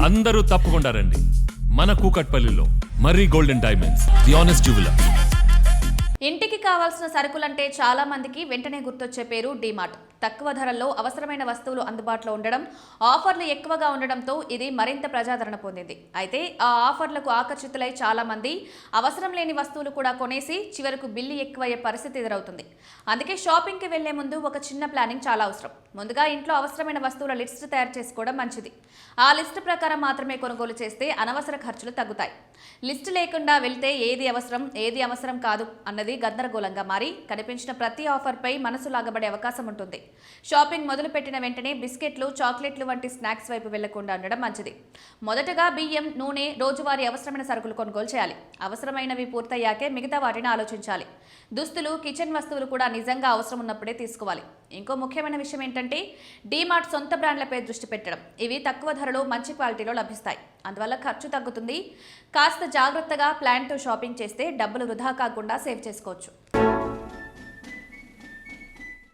అందరూ తప్పకుండా రండి. మన కూకట్పల్లిలో Marri golden diamonds, the honest jeweller. ఇంటికి కావాల్సిన సరుకులంటే చాలా మందికి వెంటనే గుర్తొచ్చే పేరు డీమార్ట్. తక్కువ ధరల్లో అవసరమైన వస్తువులు అందుబాటులో ఉండడం, ఆఫర్లు ఎక్కువగా ఉండడంతో ఇది మరింత ప్రజాదరణ పొందింది. అయితే ఆ ఆఫర్లకు ఆకర్షితులై చాలా మంది అవసరం లేని వస్తువులు కూడా కొనేసి చివరకు బిల్లు ఎక్కువయ్యే పరిస్థితి ఎదురవుతుంది. అందుకే షాపింగ్కి వెళ్లే ముందు ఒక చిన్న ప్లానింగ్ చాలా అవసరం. ముందుగా ఇంట్లో అవసరమైన వస్తువుల లిస్ట్ తయారు చేసుకోవడం మంచిది. ఆ లిస్టు ప్రకారం మాత్రమే కొనుగోలు చేస్తే అనవసర ఖర్చులు తగ్గుతాయి. లిస్టు లేకుండా వెళ్తే ఏది అవసరం కాదు అన్నది గందరగోళంగా మారి కనిపించిన ప్రతి ఆఫర్పై మనసు లాగబడే అవకాశం ఉంటుంది. షాపింగ్ మొదలుపెట్టిన వెంటనే బిస్కెట్లు, చాక్లెట్లు వంటి స్నాక్స్ వైపు వెళ్లకుండా ఉండడం మంచిది. మొదటగా బియ్యం, నూనె, రోజువారీ అవసరమైన సరుకులు కొనుగోలు చేయాలి. అవసరమైనవి పూర్తయ్యాకే మిగతా వాటిని ఆలోచించాలి. దుస్తులు, కిచెన్ వస్తువులు కూడా నిజంగా అవసరం ఉన్నప్పుడే తీసుకోవాలి. ఇంకో ముఖ్యమైన విషయం ఏంటంటే డీమార్ట్ సొంత బ్రాండ్లపై దృష్టి పెట్టడం. ఇవి తక్కువ ధరలో మంచి క్వాలిటీలో లభిస్తాయి. అందువల్ల ఖర్చు తగ్గుతుంది. కాస్త జాగ్రత్తగా ప్లాన్తో షాపింగ్ చేస్తే డబ్బులు వృధా కాకుండా సేవ్ చేసుకోవచ్చు.